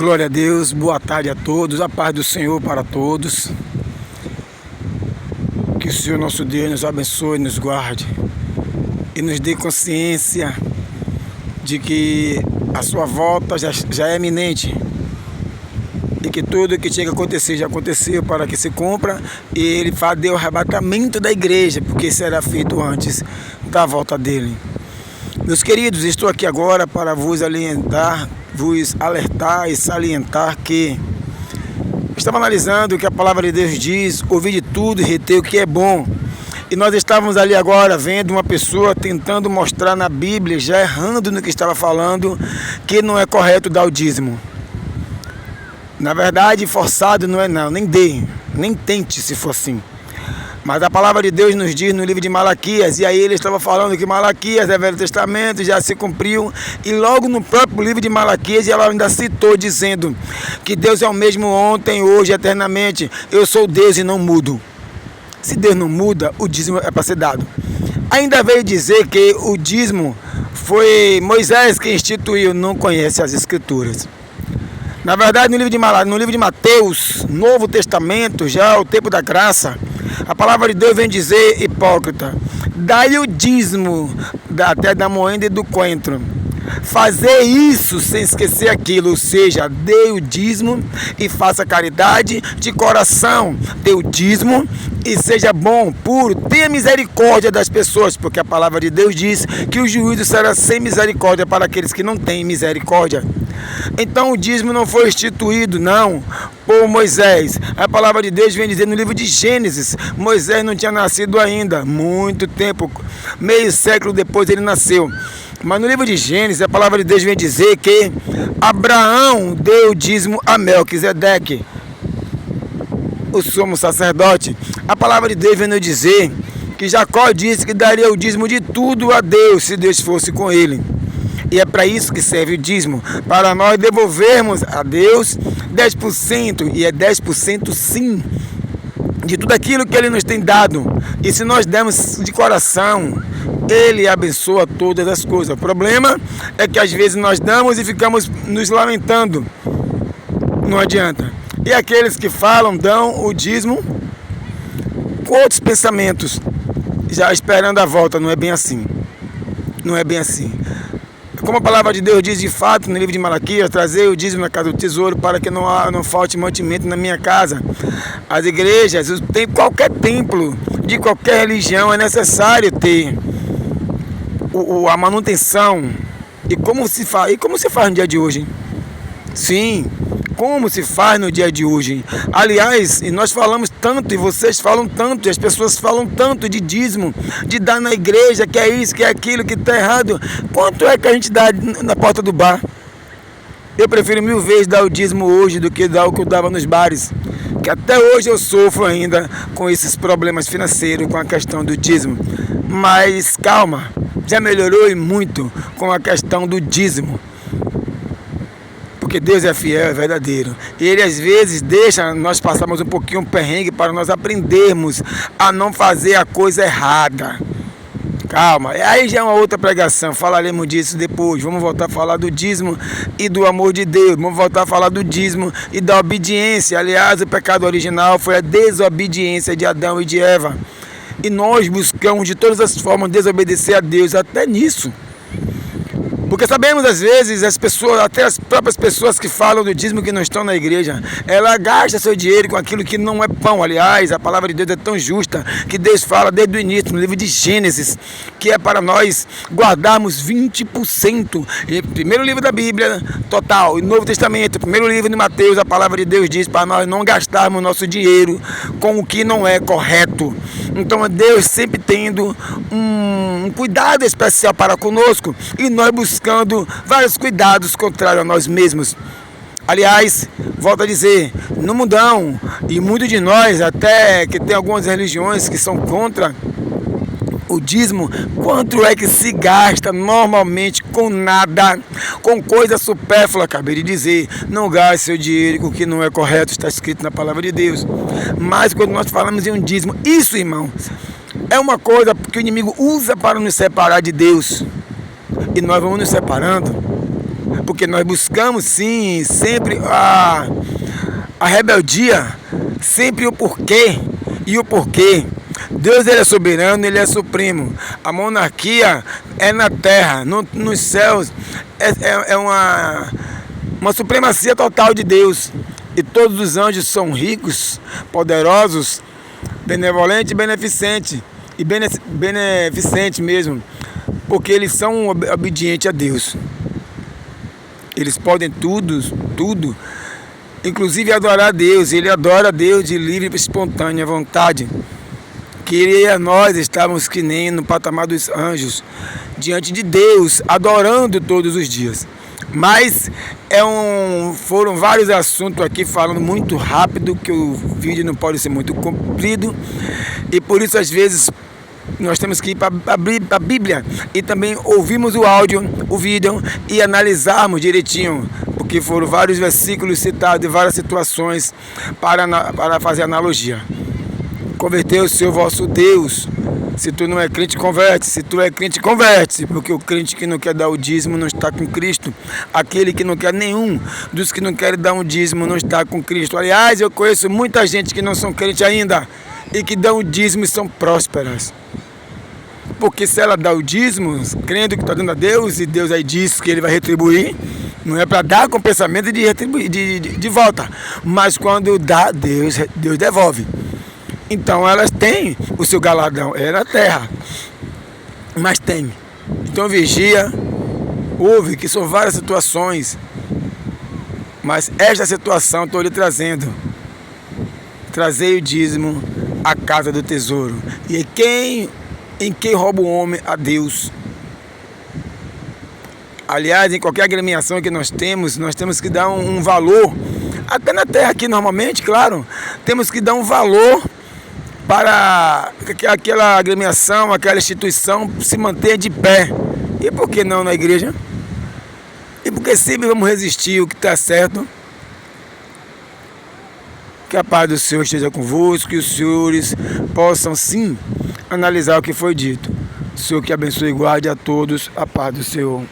Glória a Deus, boa tarde a todos, a paz do Senhor para todos. Que o Senhor nosso Deus nos abençoe, nos guarde e nos dê consciência de que a sua volta já é iminente e que tudo o que tinha que acontecer já aconteceu para que se cumpra e ele deu o arrebatamento da igreja, porque será feito antes da volta dele. Meus queridos, estou aqui agora para vos alertar e salientar que estava analisando o que a palavra de Deus diz, ouvir de tudo e reter o que é bom. E nós estávamos ali agora vendo uma pessoa tentando mostrar na Bíblia, já errando no que estava falando, que não é correto dar o dízimo. Na verdade, forçado não é não, nem tente se for assim. Mas a palavra de Deus nos diz no livro de Malaquias, e aí ele estava falando que Malaquias é Velho Testamento, já se cumpriu, e logo no próprio livro de Malaquias ela ainda citou dizendo que Deus é o mesmo ontem, hoje, eternamente, eu sou Deus e não mudo. Se Deus não muda, o dízimo é para ser dado. Ainda veio dizer que o dízimo foi Moisés que instituiu, não conhece as Escrituras. Na verdade, no livro de Mateus, Novo Testamento, já o tempo da graça, a palavra de Deus vem dizer, hipócrita, dai o dízimo até da moeda e do coentro. Fazer isso sem esquecer aquilo, ou seja, dê o dízimo e faça caridade de coração, dê o dízimo e seja bom, puro, tenha misericórdia das pessoas, porque a palavra de Deus diz que o juízo será sem misericórdia para aqueles que não têm misericórdia. Então o dízimo não foi instituído, não, por Moisés. A palavra de Deus vem dizer no livro de Gênesis, Moisés não tinha nascido ainda, muito tempo, meio século depois ele nasceu. Mas no livro de Gênesis, a palavra de Deus vem dizer que Abraão deu o dízimo a Melquisedeque, o sumo sacerdote. A palavra de Deus vem nos dizer que Jacó disse que daria o dízimo de tudo a Deus, se Deus fosse com ele. E é para isso que serve o dízimo, para nós devolvermos a Deus 10%, e é 10% sim, de tudo aquilo que Ele nos tem dado. E se nós dermos de coração, Ele abençoa todas as coisas. O problema é que às vezes nós damos e ficamos nos lamentando. Não adianta. E aqueles que falam, dão o dízimo com outros pensamentos, já esperando a volta. Não é bem assim. Não é bem assim. Como a palavra de Deus diz de fato no livro de Malaquias, trazer o dízimo na casa do tesouro para que não falte mantimento na minha casa. As igrejas, qualquer templo de qualquer religião é necessário ter a manutenção. E como se faz no dia de hoje? Sim, como se faz no dia de hoje. Aliás, e nós falamos tanto, e vocês falam tanto, e as pessoas falam tanto de dízimo, de dar na igreja, que é isso, que é aquilo, que está errado. Quanto é que a gente dá na porta do bar? Eu prefiro 1000 vezes dar o dízimo hoje do que dar o que eu dava nos bares. Que até hoje eu sofro ainda com esses problemas financeiros, com a questão do dízimo. Mas calma, já melhorou e muito com a questão do dízimo. Porque Deus é fiel, é verdadeiro. E Ele às vezes deixa nós passarmos um pouquinho um perrengue para nós aprendermos a não fazer a coisa errada. Calma, aí já é uma outra pregação, falaremos disso depois. Vamos voltar a falar do dízimo e do amor de Deus. Vamos voltar a falar do dízimo e da obediência. Aliás, o pecado original foi a desobediência de Adão e de Eva. E nós buscamos de todas as formas desobedecer a Deus, até nisso. Porque sabemos às vezes as pessoas, até as próprias pessoas que falam do dízimo que não estão na igreja, ela gasta seu dinheiro com aquilo que não é pão. Aliás, a palavra de Deus é tão justa que Deus fala desde o início, no livro de Gênesis, que é para nós guardarmos 20%. E primeiro livro da Bíblia, total, e Novo Testamento, primeiro livro de Mateus, a palavra de Deus diz para nós não gastarmos nosso dinheiro com o que não é correto. Então Deus sempre tendo um cuidado especial para conosco e nós buscando vários cuidados contrários a nós mesmos. Aliás, volto a dizer, no mundão, e muitos de nós, até que tem algumas religiões que são contra o dízimo, quanto é que se gasta normalmente com nada, com coisa supérflua? Acabei de dizer, não gaste seu dinheiro com o que não é correto, está escrito na palavra de Deus. Mas quando nós falamos em um dízimo, isso, irmão, é uma coisa que o inimigo usa para nos separar de Deus. E nós vamos nos separando porque nós buscamos sim sempre a rebeldia, sempre o porquê e o porquê. Deus, ele é soberano, ele é supremo. A monarquia é na terra, nos céus é uma supremacia total de Deus. E todos os anjos são ricos, poderosos, benevolentes e beneficentes. E beneficentes mesmo, porque eles são obedientes a Deus. Eles podem tudo, inclusive adorar a Deus. Ele adora a Deus de livre e espontânea vontade. Queria nós estávamos que nem no patamar dos anjos, diante de Deus, adorando todos os dias. Mas foram vários assuntos aqui, falando muito rápido, que o vídeo não pode ser muito comprido. E por isso, às vezes, nós temos que ir para a Bíblia e também ouvirmos o áudio, o vídeo e analisarmos direitinho, porque foram vários versículos citados e várias situações para fazer analogia. Converteu-se o vosso Deus. Se tu não é crente, converte. Se tu é crente, converte. Porque o crente que não quer dar o dízimo não está com Cristo. Aquele que não quer nenhum dos que não querem dar um dízimo não está com Cristo. Aliás, eu conheço muita gente que não são crente ainda e que dão o dízimo e são prósperas. Porque se ela dá o dízimo, crendo que está dando a Deus, e Deus aí diz que ele vai retribuir, não é para dar com o pensamento de retribuir de volta. Mas quando dá, Deus devolve. Então elas têm o seu galardão, é na terra, mas tem. Então vigia, ouve que são várias situações, mas esta situação estou lhe trazendo. Trazei o dízimo à casa do tesouro. E em quem rouba o homem? A Deus. Aliás, em qualquer agremiação que nós temos que dar um valor, até na terra aqui normalmente, claro, temos que dar um valor para que aquela agremiação, aquela instituição se mantenha de pé. E por que não na igreja? E porque sempre vamos resistir o que está certo. Que a paz do Senhor esteja convosco, que os senhores possam sim analisar o que foi dito. O Senhor que abençoe e guarde a todos, a paz do Senhor.